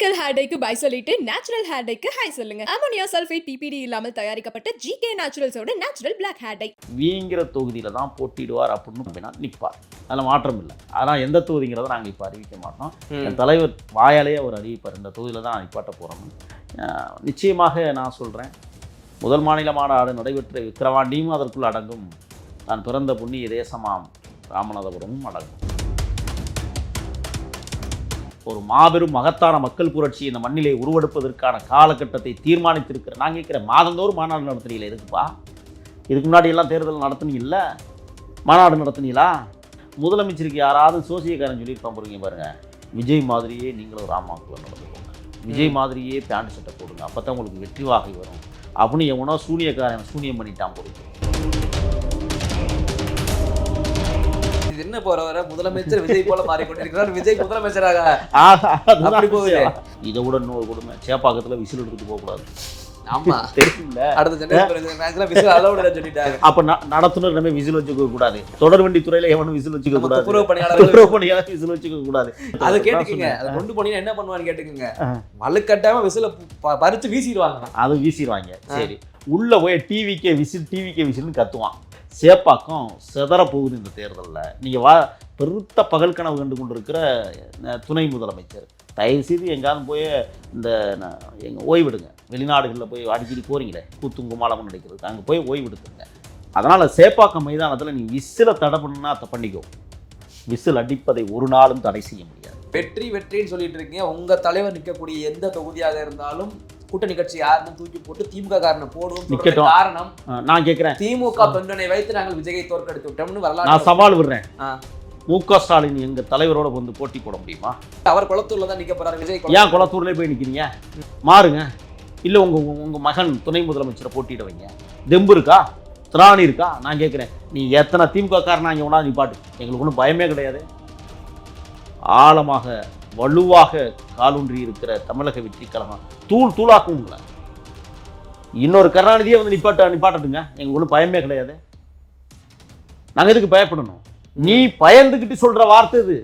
Chemical hair டைக்கு bye சொல்லிட்டு natural hair டைக்கு ஹை சொல்லுங்க. அமோனியா சல்ஃபேட் பிபிடி இல்லாமல் தயாரிக்கப்பட்ட ஜிகே நேச்சுரல்ஸோட நேச்சுரல் பிளாக் ஹேர் டை. வீங்கிற தொகுதியில் தான் போட்டிடுவார் அப்படின்னு நிற்பார். அதில் மாற்றம் இல்லை. அதனால் எந்த தொகுதிங்கிறத நாங்கள் இப்போ அறிவிக்க மாட்டோம். என் தலைவர் வாயாலேயே அவர் அறிவிப்பார், இந்த தொகுதியில் தான் நிப்பாட்ட போகிறோம். நிச்சயமாக நான் சொல்கிறேன், முதல் மாநில மாநாடு நடைபெற்ற விக்கிரவாண்டியும் அதற்குள் அடங்கும். நான் பிறந்த புண்ணிய தேசமாம் ராமநாதபுரமும் அடங்கும். ஒரு மாபெரும் மகத்தான மக்கள் புரட்சி இந்த மண்ணிலே உருவெடுப்பதற்கான காலகட்டத்தை தீர்மானித்திருக்கிற நான் கேட்குற மாதந்தோறும் மாநாடு நடத்துறீங்களா? எதுக்குப்பா? இதுக்கு முன்னாடி எல்லாம் தேர்தல் நடத்துனீங்கல்ல, மாநாடு நடத்துனீங்களா? முதலமைச்சருக்கு யாராவது சோசியக்காரன் சொல்லியிருப்பான் போகிறீங்க பாருங்கள், விஜய் மாதிரியே நீங்களும் ராமாக்குள்ள நடந்துக்கோங்க, விஜய் மாதிரியே பேண்ட் சட்டை போடுங்க, அப்போ தான் உங்களுக்கு வெற்றி வாகை வரும் அப்படின்னு எவனோ சூனியக்காரன் சூனியம் பண்ணிட்டான் போடுங்க. இது என்ன போற முதலமைச்சர் விஜய் போல மாறிக்கொண்டிருக்கிறார், விஜய் முதலமைச்சராக இதை விட இன்னொரு கொடுமை, சேப்பாக்கத்தில் விசில் எடுத்துட்டு போகக்கூடாது. ஆமா, தெரியல. அப்ப நடத்துனர் நம்ம விசில் வச்சுக்க கூடாது, தொடர் வண்டி துறையில எவனும் விசில் வச்சுக்க கூடாது, பணியாளர் விசில் வச்சுக்க கூடாது. அதை கேட்டுக்கங்க, அதை கொண்டு போனீங்கன்னா என்ன பண்ணுவான்னு கேட்டுக்கங்க, வலுக்கட்டாம விசில பறிச்சு வீசிடுவாங்க. அது வீசிடுவாங்க. சரி, உள்ள போய் டிவிக்கே விசில்னு கத்துவான். சேப்பாக்கம் செதற போகுது இந்த தேர்தலில். நீங்கள் பெருத்த பகல் கனவு கண்டு கொண்டு இருக்கிற துணை முதலமைச்சர், தயவுசெய்து எங்காவது போய் இந்த எங்கள் ஓய்வெடுங்க. வெளிநாடுகளில் போய் அடிக்கடி போகிறீங்களே கூத்தும் குமாலமும் நடிக்கிறது, அங்கே போய் ஓய்வெடுத்துங்க. அதனால் சேப்பாக்கம் மைதானத்தில் நீ விசிலை தடை பண்ணுன்னா அதை பண்ணிக்கோ. விசில் அடிப்பதை ஒரு நாளும் தடை செய்ய முடியாது. வெற்றின்னு சொல்லிட்டு இருக்கீங்க. உங்கள் தலைவர் நிற்கக்கூடிய எந்த தொகுதியாக இருந்தாலும் கூட்டணி கட்சி யாருன்னு தூக்கி போட்டு திமுக காரனை போடுவோம். காரணம் நான் கேட்கிறேன், திமுக பெண்ணனை வைத்து நாங்கள் விஜயை தோற்கடித்து விட்டோம்னு வரலாறு. நான் சவால் விடுறேன், மு.க. ஸ்டாலின் எங்க தலைவரோட வந்து போட்டி போட முடியுமா? அவர் குளத்தூர்ல தான் நிக்க போறாரு. விஜய் ஏன் குளத்தூர்லேயே போய் நிற்கிறீங்க? மாறுங்க. இல்லை உங்க மகன் துணை முதலமைச்சரை போட்டியிட வைங்க. தெம்பு இருக்கா, திராணி இருக்கா? நான் கேட்குறேன், நீ எத்தனை திமுக காரனா இங்கே ஒன்றா நிப்பாட்டு, எங்களுக்கு ஒன்றும் பயமே கிடையாது. ஆழமாக வலுவாக காலூன்றி இருக்கிற தமிழக வெற்றி கழகம் தூளாக்கும் இல்லை. இன்னொரு கருணாநிதியே வந்து நிப்பாட்டட்டுங்க, எங்களுக்கு ஒன்றும் பயமே கிடையாது. நாங்கள் எதுக்கு பயப்படணும்? நீ பயந்துக்கிட்டு சொல்ற வார்த்தை இது.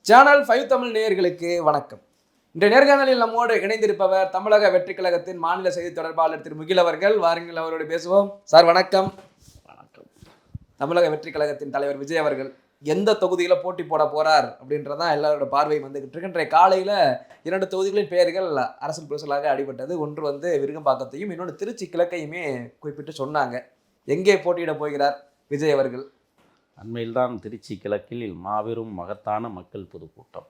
சேனல் 5 தமிழ் நேயர்களுக்கு வணக்கம். இன்றைய நேர்காணலில் நம்மோடு இணைந்திருப்பவர் தமிழக வெற்றி கழகத்தின் மாநில செய்தி தொடர்பாளர் திரு முகில் அவர்கள். வாருங்கள், அவரோடு பேசுவோம். சார் வணக்கம். வணக்கம். தமிழக வெற்றி கழகத்தின் தலைவர் விஜய் அவர்கள் எந்த தொகுதியில் போட்டி போட போறார் அப்படின்றதான் எல்லாரோட பார்வை வந்துகிட்டு இருக்கு. இன்றைய காலையில் 2 தொகுதிகளின் பெயர்கள் அரசியல் புரசலாக அடிபட்டது. ஒன்று வந்து விருகம்பாக்கத்தையும், இன்னொன்று திருச்சி கிழக்கையுமே குறிப்பிட்டு சொன்னாங்க. எங்கே போட்டியிட போகிறார் விஜய் அவர்கள்? அண்மையில்தான் திருச்சி கிழக்கில் மாபெரும் மகத்தான மக்கள் பொதுக்கூட்டம்.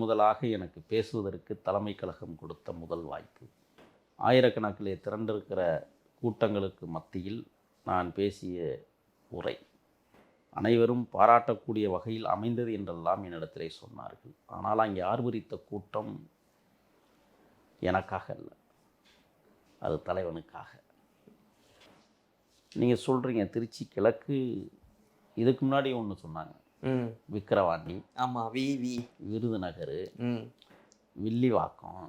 முதலாக எனக்கு பேசுவதற்கு தலைமை கழகம் கொடுத்த முதல் வாய்ப்பு. ஆயிரக்கணக்கிலே திரண்டிருக்கிற கூட்டங்களுக்கு மத்தியில் நான் பேசிய உரை அனைவரும் பாராட்டக்கூடிய வகையில் அமைந்தது என்றெல்லாம் என்னிடத்திலே சொன்னார்கள். ஆனால் அங்கே ஆர்வரித்த கூட்டம் எனக்காக அல்ல, அது தலைவனுக்காக. நீங்கள் சொல்கிறீங்க திருச்சி கிழக்கு, இதுக்கு முன்னாடி ஒன்று சொன்னாங்க, விக்கிரவாண்டி, ஆமாம், விருதுநகர், வில்லிவாக்கம்,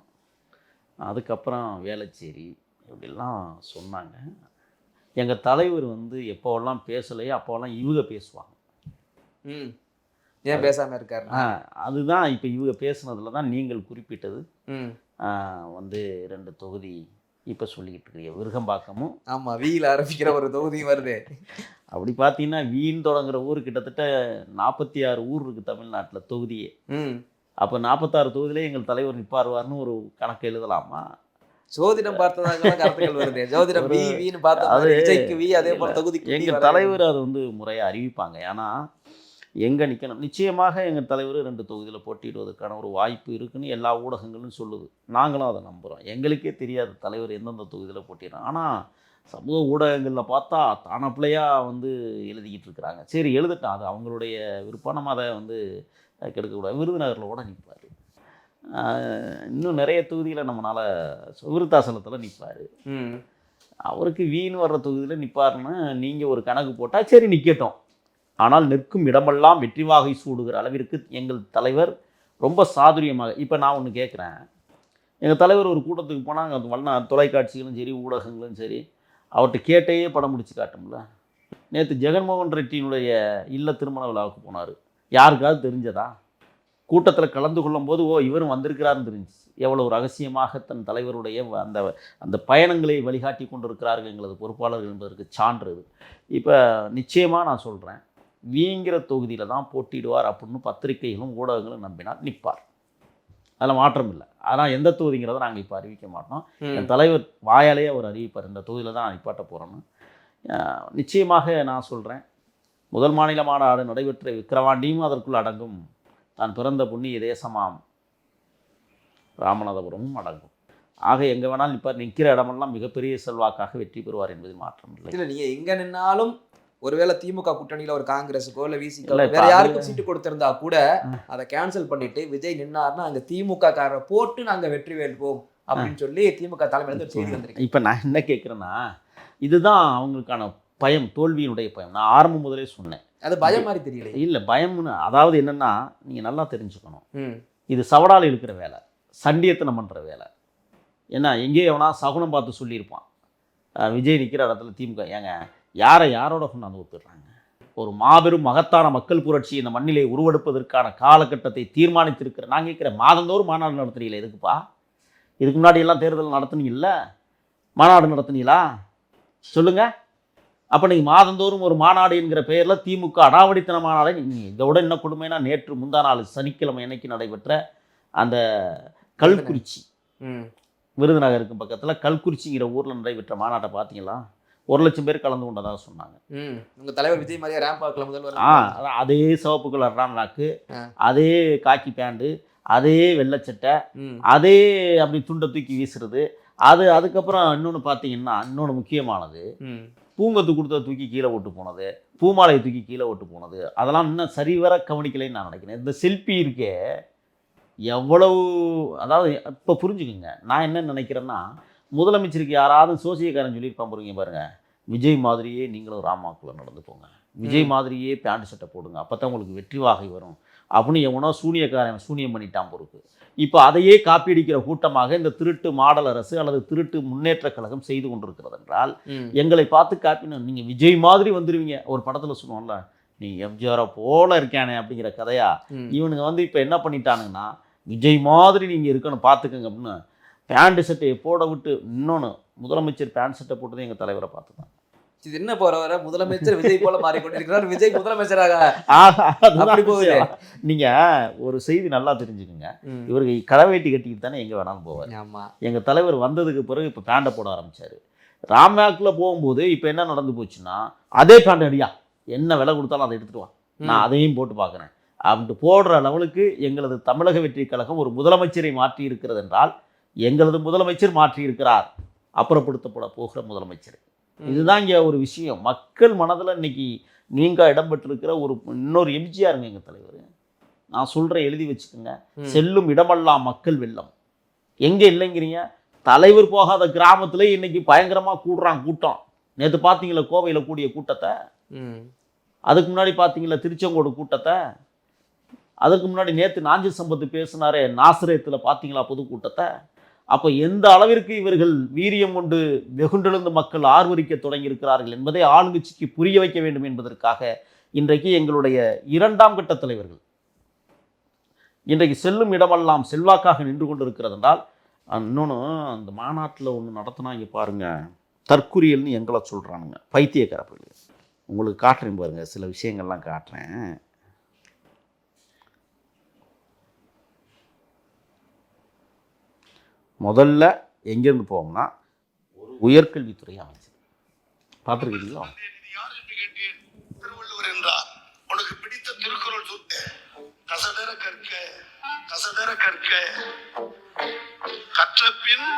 அதுக்கப்புறம் வேளச்சேரி, இப்படிலாம் சொன்னாங்க. எங்கள் தலைவர் வந்து எப்போவெல்லாம் பேசலையோ அப்போவெல்லாம் இவங்க பேசுவாங்க. ஏன் பேசாமல் இருக்காரு? அதுதான் இப்போ இவங்க பேசுனதில் தான் நீங்கள் குறிப்பிட்டது வந்து 2 தொகுதி இப்போ சொல்லிக்கிட்டு இருக்கிறீங்க. விருகம்பாக்கமும் ஆமாம், வீயில் ஆரம்பிக்கிற ஒரு தொகுதி வருது. அப்படி பார்த்தீங்கன்னா வீண் தொடங்குற ஊர் கிட்டத்தட்ட 46 ஊர் இருக்குது தமிழ்நாட்டில் தொகுதியே. அப்போ 46 தொகுதியிலே எங்கள் தலைவர் நிற்பாருவார்னு ஒரு கணக்கு எழுதலாமா? ஜோதிடம் பார்த்ததாக கருத்துக்கள் வருது. ஜோதிடம் வீன்னு பார்த்தா அது விஜய்க்கு வி, அதே போல தொகுதிக்கு எங்கள் தலைவர் அதை வந்து முறையாக அறிவிப்பாங்க. ஏன்னா எங்கே நிற்கணும், நிச்சயமாக எங்கள் தலைவர் 2 தொகுதியில் போட்டியிடுவதற்கான ஒரு வாய்ப்பு இருக்குன்னு எல்லா ஊடகங்களும் சொல்லுது. நாங்களும் அதை நம்புகிறோம். எங்களுக்கே தெரியாது தலைவர் எந்தெந்த தொகுதியில் போட்டிடுறோம். ஆனால் சமூக ஊடகங்களில் பார்த்தா தான பிள்ளையாக வந்து எழுதிக்கிட்டு இருக்கிறாங்க. சரி, எழுதட்டும், அது அவங்களுடைய விருப்பம், நம்ம அதை வந்து கெடுக்கக்கூடாது. விருதுநகரில் கூட நிற்பார், இன்னும் நிறைய தொகுதியில் நம்மளால் விருத்தாசலத்தில் நிற்பார். அவருக்கு வீண் வர்ற தொகுதியில் நிற்பாருன்னு நீங்கள் ஒரு கணக்கு போட்டால் சரி நிற்கட்டும். ஆனால் நிற்கும் இடமெல்லாம் வெற்றி வாகை சூடுகிற அளவிற்கு எங்கள் தலைவர் ரொம்ப சாதுரியமாக. இப்போ நான் ஒன்று கேட்குறேன், எங்கள் தலைவர் ஒரு கூட்டத்துக்கு போனால் அங்கே வண்ண தொலைக்காட்சிகளும் சரி ஊடகங்களும் சரி அவர்கிட்ட கேட்டே படம் முடிச்சு காட்டும்ல. நேற்று ஜெகன்மோகன் ரெட்டியினுடைய இல்ல திருமண விழாவுக்கு போனார். யாருக்காவது தெரிஞ்சதா? கூட்டத்தில் கலந்து கொள்ளும்போது இவரும் வந்திருக்கிறாருன்னு தெரிஞ்சிச்சு. எவ்வளவு ரகசியமாக தன் தலைவருடைய அந்த அந்த பயணங்களை வழிகாட்டி கொண்டிருக்கிறார்கள் எங்களது பொறுப்பாளர்கள் என்பதற்கு சான்று இது. இப்போ நிச்சயமாக நான் சொல்கிறேன், வீங்கிற தொகுதியில் தான் போட்டியிடுவார் அப்படின்னு பத்திரிகைகளும் ஊடகங்களும் நம்பினால் நிற்பார். அதில் மாற்றம் இல்லை. ஆனால் எந்த தொகுதிங்கிறத நாங்கள் இப்போ அறிவிக்க மாட்டோம். என் தலைவர் வாயாலேயே அவர் அறிவிப்பார், இந்த தொகுதியில் தான் நான் நிப்பாட்ட போகிறேன்னு. நிச்சயமாக நான் சொல்கிறேன், முதல் மாநில மாநாடு நடைபெற்ற விக்கிரவாண்டியும் அதற்குள் அடங்கும். தான் பிறந்த புண்ணிய தேசமாம் ராமநாதபுரமும் அடங்கும். ஆக எங்கே வேணாலும் நிற்பார். நிற்கிற இடமெல்லாம் மிகப்பெரிய செல்வாக்காக வெற்றி பெறுவார் என்பதில் மாற்றம் இல்லை. இல்லை, நீங்கள் எங்கே நின்னாலும் ஒருவேளை திமுக கூட்டணியில் ஒரு காங்கிரஸுக்கோ இல்லை விசிக்கோ இல்லை, வேற யாருக்கும் சீட்டு கொடுத்திருந்தா கூட அதை கேன்சல் பண்ணிட்டு விஜய் நின்னார்னா அங்கே திமுக காரரை போட்டு நாங்கள் வெற்றி வேண்டுவோம் அப்படின்னு சொல்லி திமுக தலைமையில ஒரு செய்தி வந்திருக்கு. இப்போ நான் என்ன கேட்குறேன்னா, இதுதான் அவங்களுக்கான பயம், தோல்வியினுடைய பயம். நான் ஆரம்பம் முதலே சொன்னேன், அது பயம் மாதிரி தெரியல. இல்லை பயம்னு, அதாவது என்னென்னா நீங்கள் நல்லா தெரிஞ்சுக்கணும், இது சவடால் இருக்கிற வேலை, சண்டியத்தனம் பண்ணுற வேலை. ஏன்னா எங்கேயோ எவனா சகுனம் பார்த்து சொல்லியிருப்பான், விஜய் நிற்கிற இடத்துல திமுக ஏங்க யாரோட கொண்டாந்து ஒத்துடுறாங்க. ஒரு மாபெரும் மகத்தான மக்கள் புரட்சி இந்த மண்ணிலே உருவெடுப்பதற்கான காலகட்டத்தை தீர்மானித்திருக்கிற நான் கேட்குறேன், மாதந்தோறும் மாநாடு நடத்துறீங்களே எதுக்குப்பா? இதுக்கு முன்னாடி எல்லாம் தேர்தல் நடத்துனீங்கல்ல, மாநாடு நடத்துனீங்களா சொல்லுங்கள். அப்போ நீங்கள் மாதந்தோறும் ஒரு மாநாடு என்கிற பெயரில் திமுக அடாவடித்தன மாநாடு. நீங்கள் இதோட என்ன கொடுமைனா, நேற்று முந்தா நாள் சனிக்கிழமை அன்னைக்கு நடைபெற்ற அந்த கல்குறிச்சி, விருதுநகருக்கு பக்கத்தில் கல்குறிச்சிங்கிற ஊரில் நடைபெற்ற மாநாட்டை பார்த்தீங்களா? 1,00,000 பேர் கலந்து கொண்டதாக சொன்னாங்க. உங்கள் தலைவர் விஜய் மாதிரியா ரேம்ப் வாக்கில் முதல்வர்? அதே சிவப்பு கலர் ராம்நாக்கு, அதே காக்கி பேண்டு, அதே வெள்ளைச்சட்டை, அதே அப்படி துண்டை தூக்கி வீசுறது. அதுக்கப்புறம் இன்னொன்று பார்த்தீங்கன்னா, இன்னொன்று முக்கியமானது, பூங்கத்து கொடுத்த தூக்கி கீழே ஓட்டு போனது, பூமாலையை தூக்கி கீழே ஓட்டு போனது, அதெல்லாம் இன்னும் சரிவர கவனிக்கலைன்னு நான் நினைக்கிறேன். இந்த செல்ஃபி இருக்கே எவ்வளவு, அதாவது இப்போ புரிஞ்சுக்குங்க, நான் என்ன நினைக்கிறேன்னா, முதலமைச்சருக்கு யாராவது சோசியக்காரன் சொல்லியிருப்பான் பாருங்க, விஜய் மாதிரியே நீங்களும் ராமாக்குள்ள நடந்து போங்க, விஜய் மாதிரியே பேண்ட் சட்டை போடுங்க, அப்போ தான் உங்களுக்கு வெற்றி வாகை வரும் அப்படின்னு எவனோ சூனியக்காரன் சூனியம் பண்ணிட்டான் பொறுப்பு. இப்போ அதையே காப்பீடிக்கிற கூட்டமாக இந்த திருட்டு மாடல் அரசு அல்லது திருட்டு முன்னேற்ற கழகம் செய்து கொண்டிருக்கிறது என்றால், எங்களை பார்த்து காப்பின நீங்கள் விஜய் மாதிரி வந்துடுவீங்க. ஒரு படத்தில் சொல்லுவோம்ல, நீ எம்ஜிஆரை போல இருக்கானே அப்படிங்கிற கதையா, இவனுங்க இப்போ என்ன பண்ணிட்டானுங்கன்னா, விஜய் மாதிரி நீங்கள் இருக்கணும் பார்த்துக்கங்க அப்படின்னு பேண்ட் சட்டையை போட விட்டு. இன்னொன்று, முதலமைச்சர் பேண்ட் சட்டை போட்டதே எங்கள் தலைவரை பார்த்து தான். இது என்ன போற வர முதலமைச்சர் விஜய் போல மாறிக்கொண்டிருக்கிறார், விஜய் முதலமைச்சராக. நீங்கள் ஒரு செய்தி நல்லா தெரிஞ்சுக்கோங்க, இவருக்கு கடவேட்டி கட்டிக்கிட்டு தானே எங்கே வேணாலும் போவார். ஆமாம், எங்கள் தலைவர் வந்ததுக்கு பிறகு இப்போ பேண்டை போட ஆரம்பித்தார். ராம்நாக்கில் போகும்போது இப்போ என்ன நடந்து போச்சுன்னா, அதே பேண்ட் அடியா, என்ன விலை கொடுத்தாலும் அதை எடுத்துகிட்டு வா, நான் அதையும் போட்டு பார்க்குறேன் அப்படின்ட்டு போடுற லெவலுக்கு எங்களது தமிழக வெற்றி கழகம் ஒரு முதலமைச்சரை மாற்றி இருக்கிறது என்றால், எங்களது முதலமைச்சர் மாற்றி இருக்கிறார், அப்புறப்படுத்தப்பட போகிற முதலமைச்சர். இதுதான் இங்கே ஒரு விஷயம். மக்கள் மனதில் இன்னைக்கு நீங்கள் இடம்பெற்றிருக்கிற ஒரு இன்னொரு எம்ஜிஆருங்க எங்கள் தலைவர். நான் சொல்கிறேன், எழுதி வச்சுக்கோங்க, செல்லும் இடமெல்லாம் மக்கள் வெள்ளம். எங்கே இல்லைங்கிறீங்க? தலைவர் போகாத கிராமத்தில் இன்னைக்கு பயங்கரமாக கூடுறான் கூட்டம். நேற்று பார்த்தீங்களா கோவையில் கூடிய கூட்டத்தை? அதுக்கு முன்னாடி பார்த்தீங்களா திருச்செங்கோடு கூட்டத்தை? அதுக்கு முன்னாடி நேற்று நாஞ்சில் சம்பத்து பேசினாரே நாசரேத்தில் பார்த்தீங்களா பொதுக்கூட்டத்தை? அப்போ எந்த அளவிற்கு இவர்கள் வீரியம் கொண்டு வெகுண்டெழுந்து மக்கள் ஆர்வரிக்க தொடங்கியிருக்கிறார்கள் என்பதை ஆளுங்கட்சிக்கு புரிய வைக்க வேண்டும் என்பதற்காக இன்றைக்கு எங்களுடைய 2ஆம் கட்ட தலைவர்கள் இன்றைக்கு செல்லும் இடமெல்லாம் செல்வாக்காக நின்று கொண்டு இருக்கிறது என்றால், இன்னொன்று அந்த மாநாட்டில் ஒன்று நடத்தினா இங்கே பாருங்கள், தற்குறியல்னு எங்களை சொல்கிறானுங்க, பைத்தியக்காரர்கள். உங்களுக்கு காட்டுறேன் பாருங்கள், சில விஷயங்கள்லாம் காட்டுறேன். முதல்ல எங்கேருந்து போவோம்னா, உயர்கல்வித்துறை அமைச்சர் பார்த்துருக்கீங்களா? திருவள்ளுவர் என்றார், உனக்கு பிடித்த திருக்குறள் சொத்து, கசடர கற்க கசடர கற்க, கற்ற பின்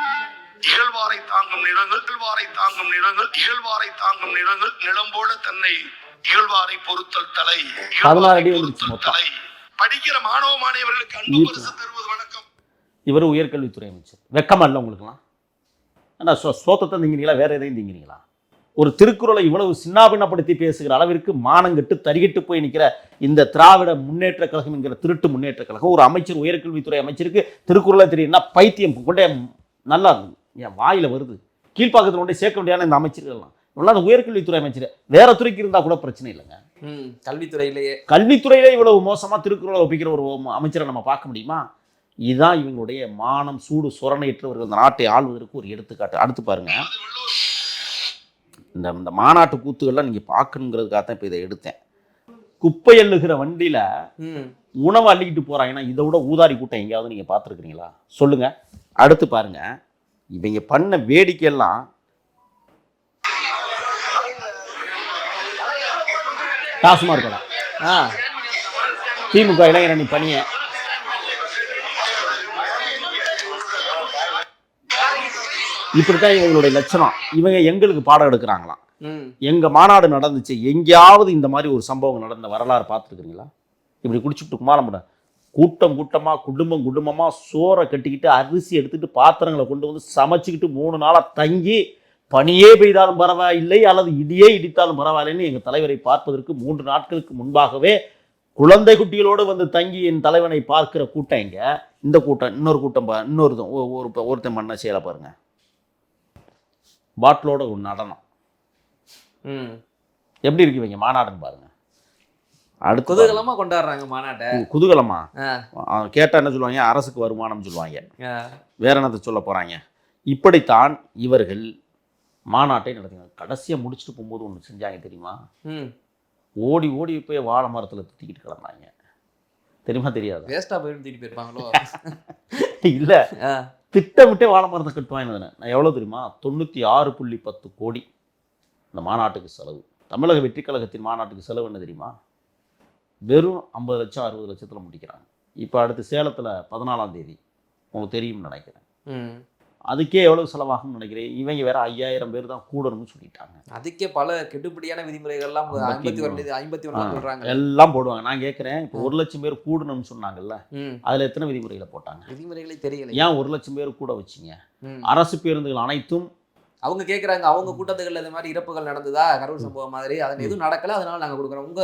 இகழ்வாரை தாங்கும் நிலங்கள் இகழ்வாரை தாங்கும் நிலங்கள் இகழ்வாரை தாங்கும் நிலங்கள் நிலம் போல தன்னை இகழ்வாரை பொறுத்தல் தலை 16 அடி வந்துருச்சு மொத்தம். தலை. படிக்கிற மாணவ மாணவர்களுக்கு அன்பு பரிசு தருவது வணக்கம். இவர் உயர்கல்வித்துறை அமைச்சர். வெக்கமா இல்லை உங்களுக்குலாம்? ஆனால் சோத்தத்தை திங்கிறீங்களா, வேற எதையும் திங்கிறீங்களா? ஒரு திருக்குறளை இவ்வளவு சின்னாபின்னப்படுத்தி பேசுகிற அளவிற்கு மானங்கெட்டு தரிகட்டு போய் நிற்கிற இந்த திராவிட முன்னேற்ற கழகம் என்கிற திருட்டு முன்னேற்ற கழகம், ஒரு அமைச்சர், உயர்கல்வித்துறை அமைச்சருக்கு திருக்குறளை தெரியும்னா பைத்தியம் கொண்டே நல்லா என் வாயில வருது. கீழ்ப்பாக்கத்தில் கொண்டே சேர்க்க முடியாத இந்த அமைச்சர்கள்லாம் இவ்வளோ அந்த உயர்கல்வித்துறை அமைச்சர் வேற துறைக்கு இருந்தால் கூட பிரச்சனை இல்லைங்க. கல்வித்துறையிலே இவ்வளவு மோசமாக திருக்குறளை ஒப்பிக்கிற ஒரு அமைச்சரை நம்ம பார்க்க முடியுமா? இதுதான் இவங்களுடைய மானம் சூடு சொரணையற்றவர்கள் இந்த நாட்டை ஆள்வதற்கு ஒரு எடுத்துக்காட்டு. அடுத்து பாருங்க, இந்த மாநாட்டு கூத்துக்கள்லாம் நீங்கள் பார்க்கணுங்கிறதுக்காக தான் இப்போ இதை எடுத்தேன். குப்பை அள்ளுகிற வண்டியில் உணவு அள்ளிக்கிட்டு போகிறாங்கன்னா இதை விட ஊதாரி கூட்டம் எங்கேயாவது நீங்கள் பார்த்துருக்குறீங்களா சொல்லுங்க. அடுத்து பாருங்க, இவங்க பண்ண வேடிக்கையெல்லாம் டாஸ்மாக் கடை, திமுக இளைஞரணி பணியை இப்படித்தான் இவங்களுடைய லட்சணம். இவங்க எங்களுக்கு பாடம் எடுக்கிறாங்களாம். எங்க மாநாடு நடந்துச்சு, எங்கேயாவது இந்த மாதிரி ஒரு சம்பவம் நடந்த வரலாறு பார்த்துருக்குறீங்களா? இப்படி குடிச்சுட்டு குமாரமுட கூட்டம் கூட்டமா குடும்பம் குடும்பமா சோறை கட்டிக்கிட்டு அரிசி எடுத்துட்டு பாத்திரங்களை கொண்டு வந்து சமைச்சுக்கிட்டு 3 நாளா தங்கி பனியே பெய்தாலும் பரவாயில்லை அல்லது இடியே இடித்தாலும் பரவாயில்லைன்னு எங்கள் தலைவரை பார்ப்பதற்கு 3 நாட்களுக்கு முன்பாகவே குழந்தை குட்டிகளோடு வந்து தங்கி என் தலைவனை பார்க்கிற கூட்டம் இங்க. இந்த கூட்டம் இன்னொரு கூட்டம் ஒருத்தன் பண்ண செயலை பாருங்க, பாட்டிலோட ஒரு நடனம் எப்படி இருக்கு இவங்க மாநாடுன்னு பாருங்க. அடுத்து குதூகலமா கொண்டாடுறாங்க மாநாட்டை. குதூகலமா கேட்டா என்ன சொல்லுவாங்க, அரசுக்கு வருமானம் சொல்லுவாங்க, வேற என்னத்தை சொல்ல போறாங்க. இப்படித்தான் இவர்கள் மாநாட்டை நடத்துங்க. கடைசியா முடிச்சுட்டு போகும்போது ஒன்று செஞ்சாங்க தெரியுமா? ஓடி ஓடி போய் வாழை மரத்துல தூக்கிட்டு கிடந்தாங்க. தெரியுமா தெரியாது? வேஸ்டா போய் தூக்கிட்டு போயிருப்பாங்களோ? இல்ல, திட்டமிட்டே வாழை மரத்தை கட்டுவாங்க. நான் எவ்வளவு தெரியுமா? 96.10 கோடி இந்த மாநாட்டுக்கு செலவு. தமிழக வெற்றி கழகத்தின் மாநாட்டுக்கு செலவு என்ன தெரியுமா? வெறும் 50 லட்சம் 60 லட்சத்தில் முடிக்கிறாங்க. இப்போ அடுத்து சேலத்தில் 14ஆம் தேதி உங்களுக்கு தெரியும்னு நினைக்கிறேன். அதுக்கே எவ்வளவு செலவாகும்னு நினைக்கிறேன். இவங்க வேற 5000 பேர் தான் கூடணும்னு சொல்லிட்டாங்க. அதுக்கே பல கெட்டுப்படியான விதிமுறைகள்லாம் 51 சொல்றாங்க, எல்லாம் போடுவாங்க. நான் கேட்குறேன், இப்போ 1 லட்சம் பேர் கூடணும்னு சொன்னாங்கல்ல, அதில் எத்தனை விதிமுறைகளை போட்டாங்க? விதிமுறைகளே தெரியல. ஏன் 1 லட்சம் பேர் கூட வச்சிங்க? அரசு பேருந்துகள் அனைத்தும் அவங்க கேட்குறாங்க, அவங்க கூட்டத்துகளில் இந்த மாதிரி இறப்புகள் நடந்ததா கரூர் சம்பவம் மாதிரி, அதில் எதுவும் நடக்கல, அதனால நாங்கள் கொடுக்குறோம். உங்க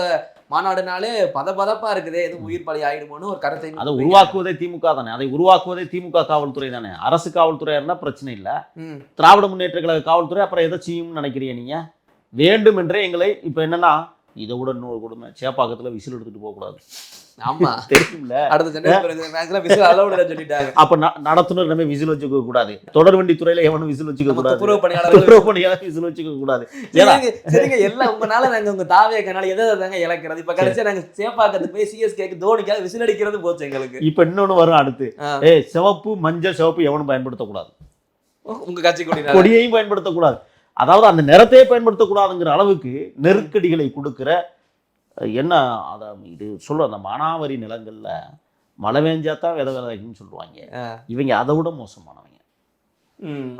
மாநாடுனாலே பதப்பதப்பா இருக்குது, எதுவும் உயிர் பலி ஆயிடுமோன்னு ஒரு கருத்தை. அதை உருவாக்குவதே திமுக தானே, அதை உருவாக்குவதே திமுக காவல்துறை தானே. அரசு காவல்துறையா இருந்தால் பிரச்சனை இல்லை, திராவிட முன்னேற்ற கழக காவல்துறை அப்புறம் எதை செய்யும்னு நினைக்கிறீங்க நீங்க? வேண்டும் என்றே எங்களை இப்போ என்னன்னா, இதை விட இன்னொரு கொடுமை, சேப்பாக்கத்தில் விசில் எடுத்துட்டு போகக்கூடாது. ஆமா தெரியும்ல, சொல்லிட்டாங்க. அப்ப நடத்துனர் நம்ம விசில் வச்சுக்க கூடாது, தொடர் வண்டி துறையில எவனும் விசில் வச்சுக்க கூடாது, துப்புரவு பணியாளர் விசில் வச்சுக்க கூடாது. சரிங்க, எல்லாம் உங்களால நாங்க உங்க தாவேக்கனால எதை தாங்க இழக்கிறது. இப்ப கடைசியா நாங்க சேப்பாக்கத்துக்கு போய் சிஎஸ்கேக்கு தோனிக்காக விசில் அடிக்கிறது போச்சு எங்களுக்கு. இப்ப இன்னொன்னு வரும் அடுத்து, சிவப்பு மஞ்சள் சிவப்பு எவனும் பயன்படுத்தக்கூடாது, உங்க கட்சி கொடியையும் பயன்படுத்தக்கூடாது. அதாவது அந்த நிறத்தையே பயன்படுத்தக்கூடாதுங்கிற அளவுக்கு நெருக்கடிகளை கொடுக்கிற என்ன அதை இது சொல்ற அந்த மானாவரி நிலங்கள்ல மழை பெஞ்சாதான் வித விதைக்குன்னு சொல்லுவாங்க. இவங்க அதை விட மோசமானவங்க,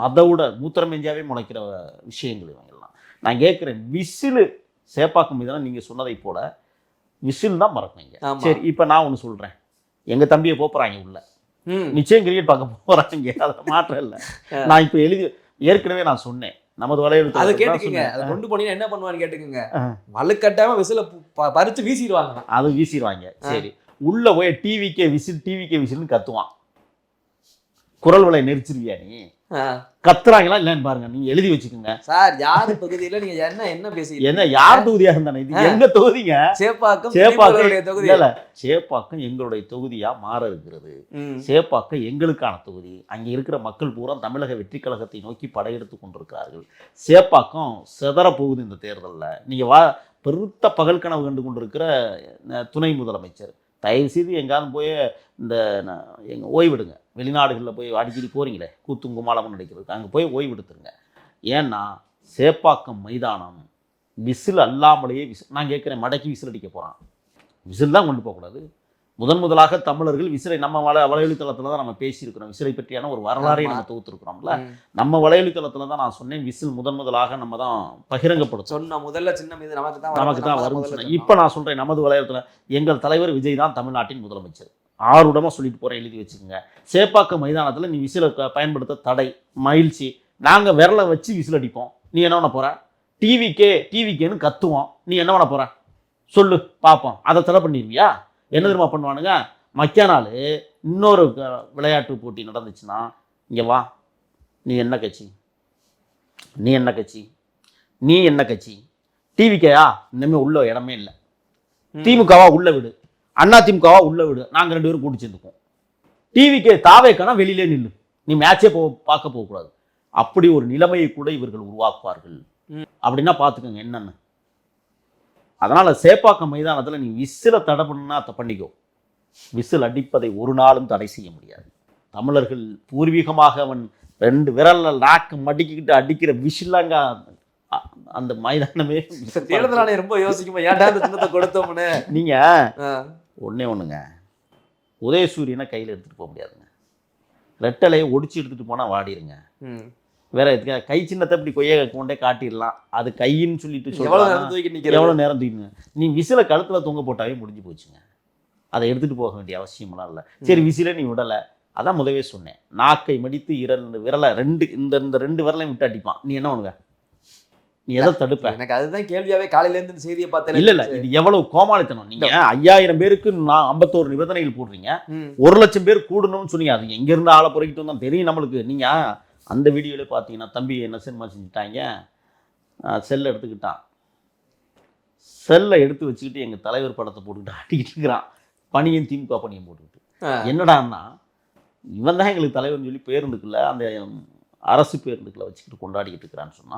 அதை விட மூத்திரம் பெஞ்சாவே முளைக்கிற விஷயங்கள் இவங்கெல்லாம். நான் கேட்குறேன், விசில் சேப்பாக்கம் இதெல்லாம் நீங்க சொன்னதை போல விசில் தான் மறக்குவீங்க. சரி, இப்போ நான் ஒன்று சொல்றேன், எங்க தம்பியை போறாங்க உள்ள, நிச்சயம் கிரிக்கெட் பார்க்க போறாங்க, அதை மாற்றம் இல்லை. நான் இப்போ ஏற்கனவே நான் சொன்னேன், நமது வலையெழுத்து அதை கேட்டுக்கங்க, அதை கொண்டு போனீங்கன்னா என்ன பண்ணுவான்னு கேட்டுக்கங்க, வலுக்கட்டாம விசில பறிச்சு வீசிடுவாங்க. அது வீசிடுவாங்க. சரி, உள்ள போய் டிவிக்கே விசில்னு கத்துவான், குரல் வலை நெரிச்சிருவியா நீ? கத்துறாங்களா இல்லன்னு பாருங்க, நீங்க எழுதி வச்சுக்கோங்க சார். யார் தொகுதியில நீங்க என்ன பேசி என்ன யார் தொகுதியா இருந்தானே, இது எங்க தொகுதிங்க? சேப்பாக்கம் தொகுதி இல்ல, சேப்பாக்கம் எங்களுடைய தொகுதியா மாற இருக்கிறது. சேப்பாக்கம் எங்களுக்கான தொகுதி. அங்க இருக்கிற மக்கள் பூரா தமிழக வெற்றி கழகத்தை நோக்கி படையெடுத்து கொண்டிருக்கிறார்கள். சேப்பாக்கம் செதற போகுது இந்த தேர்தலில். நீங்க பெருத்த பகல் கனவு கண்டு கொண்டிருக்கிற துணை முதலமைச்சர், தயவு செய்து எங்காவது போய் இந்த எங்கள் ஓய்வெடுங்க. வெளிநாடுகளில் போய் அடிக்கடி போகிறீங்களே கூத்தும் குமாலமும் நடிக்கிறதுக்கு, அங்கே போய் ஓய்வெடுத்துருங்க. ஏன்னா சேப்பாக்கம் மைதானம் விசில் அல்லாமலேயே நான் கேட்குறேன், மடக்கி விசில் அடிக்க போகிறான். விசில் தான் கொண்டு போகக்கூடாது. முதலாக தமிழர்கள் விசிலை நம்ம வலையொலித்தளத்தில் தான் நம்ம பேசியிருக்கிறோம். விசிலை பற்றியான ஒரு வரலாறை நம்ம தொகுத்துருக்கிறோம்ல. நம்ம வலையொலித்தளத்தில் தான் நான் சொன்னேன், விசில் முதலாக நம்ம தான் பகிரங்கப்படுத்தும். சொன்ன முதல்ல சின்னம் இது நமக்கு தான் வரும்னு சொன்னேன். இப்போ நான் சொல்கிறேன், நமது வலையொலித்தளம் எங்கள் தலைவர் விஜய் தான் தமிழ்நாட்டின் முதலமைச்சர். ஆர்வமாக சொல்லிட்டு போகிறேன், எழுதி வச்சுக்கோங்க. சேப்பாக்கம் மைதானத்தில் நீ விசிலை பயன்படுத்த தடை, மகிழ்ச்சி, நாங்கள் விரலை வச்சு விசில் அடிப்போம், நீ என்ன பண்ண போற? டிவிக்கேன்னு கத்துவோம், நீ என்ன பண்ண போற? சொல்லு பார்ப்போம். அதை தடை பண்ணிடுவியா? என்ன தெரியுமா பண்ணுவானுங்க? மக்கிய நாள் இன்னொரு விளையாட்டு போட்டி நடந்துச்சுன்னா, இங்கே வா, நீ என்ன கட்சி, நீ என்ன கட்சி, நீ என்ன கட்சி, டிவிக்கையா இன்னமே உள்ள இடமே இல்லை, திமுகவா உள்ள விடு, அண்ணா திமுகவா உள்ள விடு, நாங்கள் 2 பேரும் கூட்டி சேர்ந்துப்போம், டிவிக்கே தாவேக்கானா வெளியிலே நில்லு, நீ மேட்சே பார்க்க போகக்கூடாது. அப்படி ஒரு நிலைமையை கூட இவர்கள் உருவாக்குவார்கள். அப்படின்னா பார்த்துக்கோங்க என்னன்னு. அதனால சேப்பாக்கம் மைதானத்தில் நீ விசிலை தடை பண்ணா பண்ணிக்கோ, விசில் அடிப்பதை ஒரு நாளும் தடை செய்ய முடியாது. தமிழர்கள் பூர்வீகமாக அவன் 2 விரல்ல லாக்கு மடிக்கிட்டு அடிக்கிற விசிலாங்க அந்த மைதானமே. தேர்தல் ஆணையம் ரொம்ப யோசிக்குமா, ஏன்டா இந்த சின்னத்தை கொடுத்தோம்னு. நீங்க ஒண்ணுங்க, உதயசூரியனை கையில் எடுத்துட்டு போக முடியாதுங்க, ரெட்டலையை ஒடிச்சு எடுத்துட்டு போனா வாடிருங்க. வேற கை சின்னத்தை இப்படி கொய்ய கொண்டே காட்டிடலாம், அது கையின்னு சொல்லிட்டு எவ்வளவு நேரம் தூக்கிங்க. நீ விசில கழுத்துல தொங்க போட்டாவே முடிஞ்சு போச்சுங்க, அதை எடுத்துட்டு போக வேண்டிய அவசியம்லாம் இல்லை. சரி விசில நீ விடலை, அதான் முதவே சொன்னேன், நாக்கை மடித்து 2 விரலை இந்த 2 விரலையும் விட்டு அடிப்பான், நீ என்ன பண்ணுவ? நீ எதை தடுப்ப? எனக்கு அதுதான் கேள்வியாவே காலையில இருந்து செய்தியை பார்த்தேன். இல்ல இது எவ்வளவு கோமாளித்தனம். நீங்க 5000 பேருக்கு 51 நிபந்தனைகள் போடுறீங்க, 1,00,000 பேர் கூடணும்னு சொன்னீங்க, அது எங்க இருந்து ஆளை பொறுக்கிட்டு வந்தா தெரியும் நம்மளுக்கு. நீங்க அந்த வீடியோல பாத்தீங்கன்னா தம்பி என்ன சினிமா செஞ்சுட்டாங்க, செல்லை எடுத்துக்கிட்டான், செல்லை எடுத்து வச்சுக்கிட்டு எங்க தலைவர் படத்தை போட்டுக்கிட்டு ஆட்டிக்கிட்டு இருக்கிறான், பணியும் திமுக பணியும் போட்டுக்கிட்டு. என்னடான்னா இவன் தான் எங்களுக்கு தலைவர்னு சொல்லி பேருந்துக்குள்ள அந்த அரசு பேருந்துக்குள்ள வச்சுக்கிட்டு கொண்டாடிக்கிட்டு இருக்கிறான்னு சொன்னா,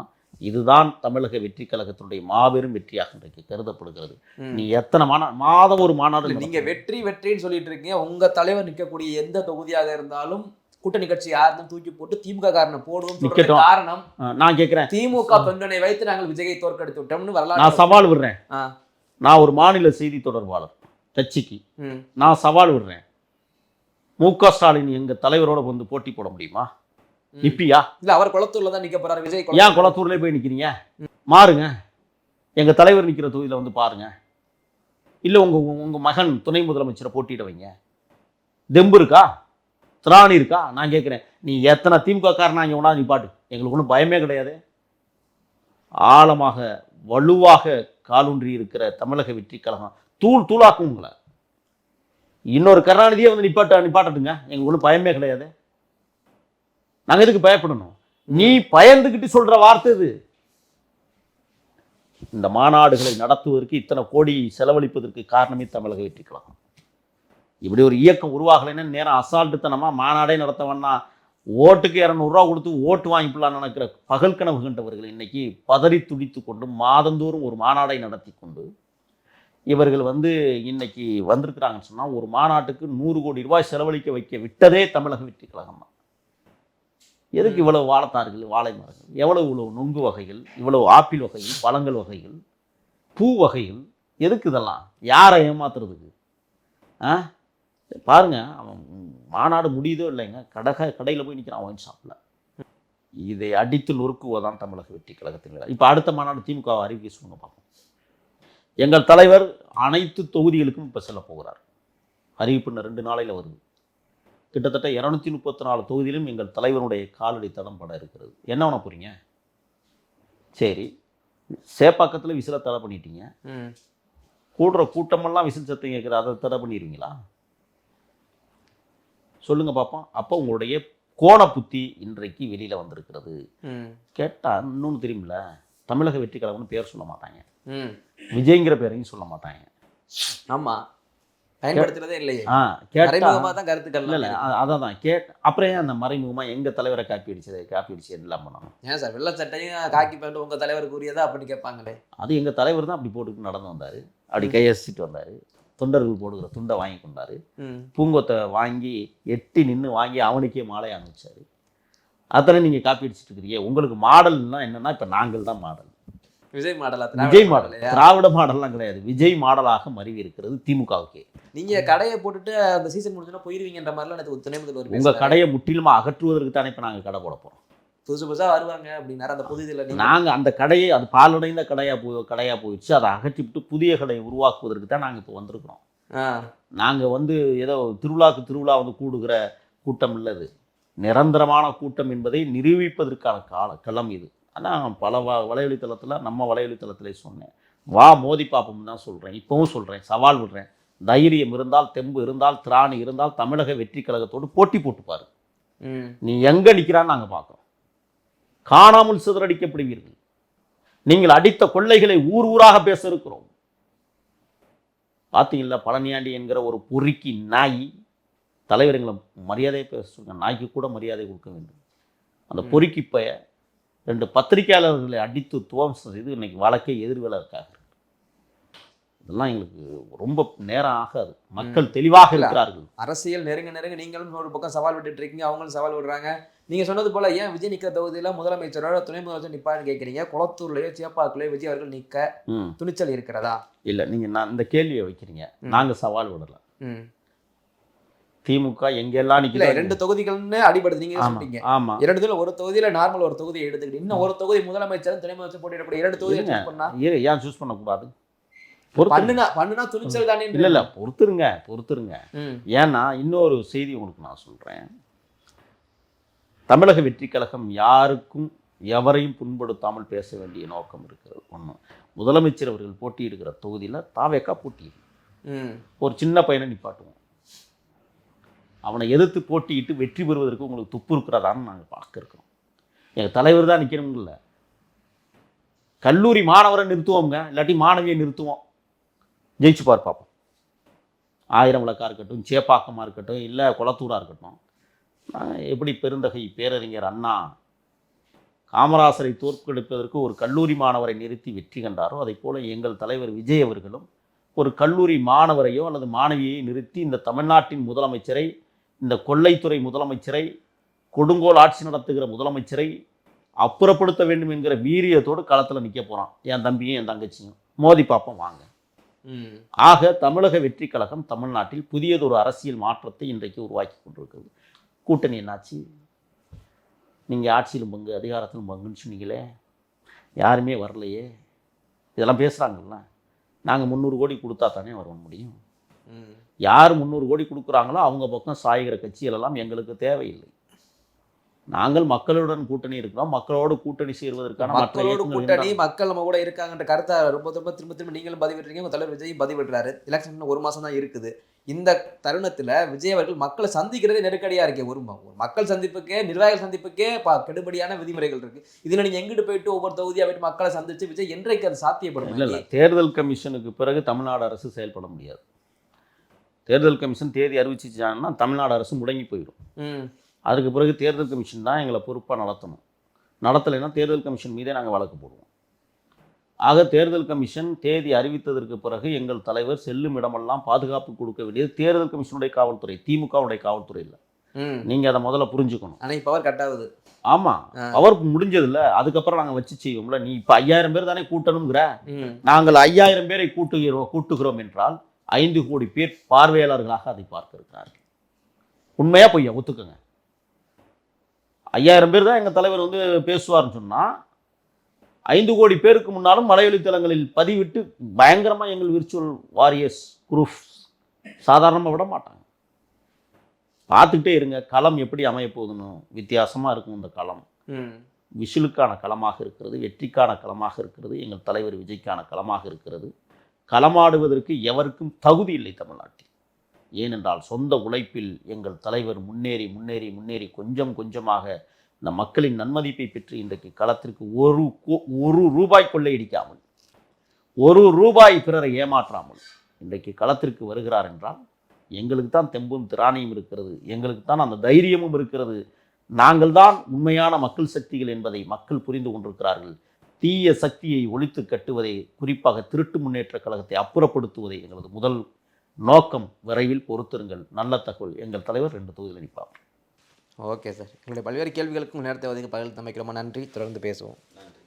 இதுதான் தமிழக வெற்றி கழகத்தினுடைய மாபெரும் வெற்றியாக இன்றைக்கு கருதப்படுகிறது. நீ எத்தனை மாதம் ஒரு மாநாடு, நீங்க வெற்றின்னு சொல்லிட்டு இருக்கீங்க, உங்க தலைவர் நிற்கக்கூடிய எந்த தொகுதியாக இருந்தாலும் கூட்டணி கட்சி யாருன்னு தூக்கி போட்டு திமுக காரனை போடுவோம். காரணம் நான் கேட்கிறேன், திமுக பெண்களை வைத்து நாங்கள் விஜயை தோற்கடித்து விட்டோம்னு வரலாறு. நான் சவால் விடுறேன், நான் ஒரு மாநில செய்தி தொடர்பாளர் கட்சிக்கு நான் சவால் விடுறேன், மு.க. ஸ்டாலின் எங்க தலைவரோட வந்து போட்டி போட முடியுமா? நிப்பியா? இல்ல அவர் குளத்தூர்ல தான் நிக்க போறாரு விஜய். ஏன் குளத்தூர்ல போய் நிக்கிறீங்க? மாறுங்க, எங்க தலைவர் நிக்கிற தொகுதியில வந்து பாருங்க. இல்ல உங்க மகன் துணை முதலமைச்சரை போட்டியிட வைங்க. தெம்பு இருக்கா, திராணி இருக்கா? நான் கேட்கிறேன், நீ எத்தனை திமுக காரனா இங்க உடா நிப்பாட்டு, எங்களுக்கு ஒன்றும் பயமே கிடையாது. ஆழமாக வலுவாக காலூன்றி இருக்கிற தமிழக வெற்றி கழகம் தூளாக்கும் உங்களை. இன்னொரு கருணாநிதியே வந்து நிப்பாட்டட்டுங்க, எங்களுக்கு ஒன்றும் பயமே கிடையாது. நாங்கள் எதுக்கு பயப்படணும்? நீ பயந்துக்கிட்டு சொல்ற வார்த்தை இது. இந்த மாநாடுகளை நடத்துவதற்கு இத்தனை கோடி செலவழிப்பதற்கு காரணமே தமிழக வெற்றி கழகம். இப்படி ஒரு இயக்கம் உருவாகலைன்னா நேரம் அசால்ட்டுத்தனமா மாநாடே நடத்தவன்னா ஓட்டுக்கு 200 ரூபா கொடுத்து ஓட்டு வாங்கிப்பலான்னு நினைக்கிற பகல் கனவு கண்டவர்கள் இன்னைக்கு பதறி துடித்து கொண்டு மாதந்தோறும் ஒரு மாநாடை நடத்தி கொண்டு இவர்கள் வந்து இன்னைக்கு வந்திருக்கிறாங்கன்னு சொன்னால், ஒரு மாநாட்டுக்கு 100 கோடி ரூபாய் செலவழிக்க வைக்க விட்டதே தமிழக வெற்றி கழகம் தான். எதுக்கு இவ்வளவு வாழைத்தார்கள், வாழை மரங்கள், இவ்வளவு நுங்கு வகைகள், இவ்வளவு ஆப்பிள் வகைகள், பழங்கள் வகைகள், பூ வகைகள், எதுக்கு இதெல்லாம்? யாரை ஏமாத்துறதுக்கு? பாருங்க, அவன் மாநாடு முடியுதோ இல்லைங்க, கடையில் போய் நிற்கிறான் ஒயின் ஷாப்பில். இதை அடித்து நொறுக்குவதான் தமிழக வெற்றி கழகத்தின். இப்போ அடுத்த மாநாடு திமுக அறிவிக்க சொல்லுங்க பார்ப்போம். எங்கள் தலைவர் அனைத்து தொகுதிகளுக்கும் இப்போ செல்ல போகிறார், அறிவிப்பு 2 நாளையில் வருது. கிட்டத்தட்ட 234 தொகுதியிலும் எங்கள் தலைவருடைய காலடி தடம் பட இருக்கிறது. என்ன பண்ண போறீங்க? சரி, சேப்பாக்கத்தில் விசில தடை பண்ணிட்டீங்க, கூடுற கூட்டமெல்லாம் விசில் சத்தம் கேட்குற, அதை தடை பண்ணிடுவீங்களா? சொல்லுங்க பார்ப்போம். அப்போ உங்களுடைய கோண புத்தி இன்றைக்கு வெளியில வந்திருக்கிறது. கேட்டா இன்னொன்று தெரியுமில்ல, தமிழக வெற்றி கழகம்னு பேர் சொல்ல மாட்டாங்க, விஜய்ங்கிற பேரையும் சொல்ல மாட்டாங்க. ஆமா, பயன்படுத்துறதே இல்லையே. கருத்துக்கள் இல்லை, அதான் அப்புறம் ஏன் அந்த மறைமுகமா எங்க தலைவரை காப்பி அடிச்சு எல்லாம் பண்ணணும்? ஏன் சார் வெள்ளை சட்டையும் காக்கி பேண்ட் உங்க தலைவருக்கு உரியதா அப்படின்னு கேட்பாங்களே. அது எங்க தலைவர் தான் அப்படி போட்டுக்கிட்டு நடந்து வந்தாரு, அப்படி கையசிட்டு வந்தாரு, தொண்டர்கள் போடுகிற துண்டை வாங்கி கொண்டாரு, பூங்கொத்தை வாங்கி எட்டி நின்று வாங்கி அவனுக்கே மாலை அனுப்பிச்சாரு. அதெல்லாம் நீங்க காப்பி அடிச்சுட்டு இருக்கிறீங்க. உங்களுக்கு மாடல்னா என்னன்னா, இப்ப நாங்கள் தான் மாடல். விஜய் மாடலா? விஜய் மாடல், திராவிட மாடல்லாம் கிடையாது, விஜய் மாடலாக மருவி இருக்கிறது திமுகவுக்கு. நீங்க கடையை போட்டுட்டு அந்த சீசன் முடிஞ்சோன்னா போயிருவீங்கன்ற மாதிரிலாம் எனக்கு துணை முதல்வர் உங்க கடையை முற்றிலுமா அகற்றுவதற்கு தானே இப்ப நாங்க கடை போட போறோம். புதுசா வருவாங்க அப்படின்னா அந்த புது இதில் நாங்கள் அந்த கடையை, அது பாலடைந்த கடையாக போயிடுச்சு, அதை அகற்றிவிட்டு புதிய கடையை உருவாக்குவதற்கு தான் நாங்கள் இப்போ வந்திருக்கிறோம். நாங்கள் வந்து ஏதோ திருவிழா வந்து கூடுகிற கூட்டம் இல்லது. நிரந்தரமான கூட்டம் என்பதை நிரூபிப்பதற்கான களம் இது. ஆனால் பல வலைவழித்தளத்தில் நம்ம வலைவழித்தளத்திலே சொன்னேன், வா மோதி பார்ப்போம்னு தான் சொல்கிறேன், இப்போவும் சொல்கிறேன், சவால் விடுறேன். தைரியம் இருந்தால், தெம்பு இருந்தால், திராணி இருந்தால் தமிழக வெற்றி கழகத்தோடு போட்டி போட்டுப்பாரு. நீ எங்கே நிற்கிறான்னு நாங்கள் பார்க்குறோம். காணாமல் சிதறடிக்கப்படுவீர்கள். நீங்கள் அடித்த கொள்ளைகளை ஊர் ஊராக பேச இருக்கிறோம். பார்த்தீங்களா, பழனியாண்டி என்கிற ஒரு பொறுக்கி நாய் தலைவர்களை மரியாதையை பேசுங்க, நாய்க்கு கூட மரியாதை கொடுக்க வேண்டும். அந்த பொறுக்கி பைய 2 பத்திரிகையாளர்களை அடித்து துவம்சம் செய்து இன்னைக்கு வழக்கை எதிர்வேலை இருக்காங்க. இதெல்லாம் எங்களுக்கு ரொம்ப நேரம் ஆகாது. மக்கள் தெளிவாக இருக்கிறார்கள். அரசியல் நெருங்க நெருங்க நீங்களும் ஒரு பக்கம் சவால் விட்டுட்டு இருக்கீங்க, அவங்களும் சவால் விடுறாங்க. நீங்க சொன்னது போல ஏன் விஜய் நிற்கிற தொகுதியில் முதலமைச்சரோட துணை முதலமைச்சர் நிற்பான்னு கேட்குறீங்க. குளத்தூர்லயோ சேப்பாக்குலயோ விஜய் அவர்கள் நிற்க துணிச்சல் இருக்கிறதா? இல்லை, நான் இந்த கேள்வியை வைக்கிறீங்க. நாங்கள் சவால் விடல. திமுக எங்கெல்லாம் நிற்கல, 2 தொகுதிகள்னு அடிபடுது நீங்க சொல்றீங்க. ஆமா, 2 தொகுதியில ஒரு தொகுதியில நார்மல் ஒரு தொகுதியை எடுத்துக்கிட்டு இன்னும் ஒரு தொகுதி முதலமைச்சர் துணை முதலமைச்சர் போட்டியிடக்கூடிய 2 தொகுதியை சூஸ் பண்ணா ஏன் சூஸ் பண்ணக்கூடாது? பண்ணுனா துணிச்சல் தானே? இல்ல பொறுத்துருங்க. ஏன்னா இன்னொரு செய்தி உங்களுக்கு நான் சொல்றேன். தமிழக வெற்றி கழகம் யாருக்கும் எவரையும் புண்படுத்தாமல் பேச வேண்டிய நோக்கம் இருக்கிறது. ஒன்று, முதலமைச்சர் அவர்கள் போட்டியிடுகிற தொகுதியில் தாவேக்கா போட்டியிடும். ஒரு சின்ன பையனை நிப்பாட்டுவோம், அவனை எதிர்த்து போட்டியிட்டு வெற்றி பெறுவதற்கு உங்களுக்கு துப்பு இருக்கிறதான்னு நாங்கள் பார்க்க இருக்கிறோம். எங்கள் தலைவர் தான் நிற்கணும்ல. கல்லூரி மாணவரை நிறுத்துவோங்க, இல்லாட்டி மாணவியை நிறுத்துவோம், ஜெயிச்சு பார்ப்போம். 1000 விளக்காக இருக்கட்டும், சேப்பாக்கமாக இருக்கட்டும், இல்லை குளத்தூராக இருக்கட்டும். எப்படி பெருந்தகை பேரறிஞர் அண்ணா காமராசரை தோற்கடிப்பதற்கு ஒரு கல்லூரி மாணவரை நிறுத்தி வெற்றி கண்டாரோ, அதை போல எங்கள் தலைவர் விஜய் அவர்களும் ஒரு கல்லூரி மாணவரையோ அல்லது மாணவியை நிறுத்தி இந்த தமிழ்நாட்டின் முதலமைச்சரை, இந்த கொள்ளைத்துறை முதலமைச்சரை, கொடுங்கோல் ஆட்சி நடத்துகிற முதலமைச்சரை அப்புறப்படுத்த வேண்டும் என்கிற வீரியத்தோடு களத்தில் நிற்க போகிறான். என் தம்பியும் என் தங்கச்சியும் மோதி பார்ப்போம் வாங்க. ஆக தமிழக வெற்றி கழகம் தமிழ்நாட்டில் புதியதொரு அரசியல் மாற்றத்தை இன்றைக்கு உருவாக்கி கொண்டிருக்கிறது. கூட்டணி என்னாச்சு? நீங்கள் ஆட்சியிலும் பங்கு அதிகாரத்திலும் பங்குன்னு சொன்னீங்களே, யாருமே வரலையே. இதெல்லாம் பேசுகிறாங்கல்ல. நாங்கள் 300 கோடி கொடுத்தா தானே வர முடியும். யார் 300 கோடி கொடுக்குறாங்களோ அவங்க பக்கம் சாய்கிற கட்சிகளெல்லாம் எங்களுக்கு தேவையில்லை. நாங்கள் மக்களுடன் கூட்டணி இருக்கிறோம். மக்களோடு கூட்டணி சேர்வதற்கான மக்களோடு கூட்டணி, மக்கள் நம்ம கூட இருக்காங்கன்ற கருத்தை ரொம்ப திரும்ப நீங்களும் பதிவிட்டுறீங்க, உங்கள் தலைவர் விஜயும் பதிவிடுறாரு. எலெக்ஷன் 1 மாதம் தான் இருக்குது. இந்த தருணத்தில் விஜய் அவர்கள் மக்களை சந்திக்கிறதே நெருக்கடியாக இருக்கே. ஒரு மக்கள் சந்திப்புக்கே, நிர்வாகிகள் கெடுபடியான விதிமுறைகள் இருக்குது. இதில் நீங்கள் எங்கிட்டு போயிட்டு ஒவ்வொரு தொகுதியாக போயிட்டு மக்களை சந்திச்சு விஜய் என்றைக்கு அது சாத்தியப்படும்? இல்லை, தேர்தல் கமிஷனுக்கு பிறகு தமிழ்நாடு அரசு செயல்பட முடியாது. தேர்தல் கமிஷன் தேதி அறிவிச்சிச்சாங்கன்னா தமிழ்நாடு அரசு முடங்கி போயிடும். அதுக்கு பிறகு தேர்தல் கமிஷன் தான் எங்களை பொறுப்பாக நடத்தணும். நடத்தலைன்னா தேர்தல் கமிஷன் மீதே நாங்கள் வழக்கு போடுவோம். ஆக தேர்தல் கமிஷன் தேதி அறிவித்ததற்கு பிறகு எங்கள் தலைவர் செல்லும் இடமெல்லாம் பாதுகாப்பு கொடுக்க வேண்டியது தேர்தல் கமிஷனுடைய காவல்துறை, திமுகவுடைய காவல்துறை இல்லை. நீங்கள் அதை முதல்ல புரிஞ்சுக்கணும். ஆனால் பவர் கட் ஆகுது. ஆமாம், பவர் முடிஞ்சதில்லை. அதுக்கப்புறம் நாங்கள் வச்சு செய்வோம்ல. நீ இப்போ 5000 பேர் தானே கூட்டணுங்கிற. நாங்கள் 5000 பேரை கூட்டுகிறோம் என்றால் 5 கோடி பேர் பார்வையாளர்களாக அதை பார்க்க இருக்கிறார்கள். உண்மையாக பொய்யா ஒத்துக்கங்க. 5000 பேர் தான் எங்கள் தலைவர் வந்து பேசுவார்னு சொன்னால் 5 கோடி பேருக்கு முன்னாலும் மலையொலித்தலங்களில் பதிவிட்டு பயங்கரமாக எங்கள் விர்ச்சுவல் வாரியர்ஸ் குரூப் சாதாரணமாக விட மாட்டாங்க. பார்த்துக்கிட்டே இருங்க, களம் எப்படி அமைய போகுதுன்னு. வித்தியாசமாக இருக்கும் இந்த களம். விஷுலுக்கான களமாக இருக்கிறது, வெற்றிக்கான களமாக இருக்கிறது, எங்கள் தலைவர் விஜய்க்கான களமாக இருக்கிறது. களமாடுவதற்கு எவருக்கும் தகுதி இல்லை தமிழ்நாட்டில். ஏனென்றால் சொந்த உழைப்பில் எங்கள் தலைவர் முன்னேறி முன்னேறி முன்னேறி கொஞ்சம் கொஞ்சமாக இந்த மக்களின் நன்மதிப்பை பெற்று இன்றைக்கு களத்திற்கு ஒரு ரூபாய் கொள்ளையடிக்காமல், 1 ரூபாய் பிறரை ஏமாற்றாமல் இன்றைக்கு களத்திற்கு வருகிறார் என்றால் எங்களுக்கு தான் தெம்பும் திராணியும் இருக்கிறது, எங்களுக்கு தான் அந்த தைரியமும் இருக்கிறது. நாங்கள் தான் உண்மையான மக்கள் சக்திகள் என்பதை மக்கள் புரிந்து கொண்டிருக்கிறார்கள். தீய சக்தியை ஒழித்து கட்டுவதை, குறிப்பாக திருட்டு முன்னேற்ற கழகத்தை அப்புறப்படுத்துவதை எங்களது முதல் நோக்கம். விரைவில் பொறுத்திருங்கள், நல்ல தகவல். எங்கள் தலைவர் 2 தொகுதியில் நிற்பார். ஓகே சார், எங்களுடைய பல்வேறு கேள்விகளுக்கும் நேரத்தை ஒதுக்கி பகிர்ந்து அமைக்கிறோம். நன்றி. தொடர்ந்து பேசுவோம். நன்றி.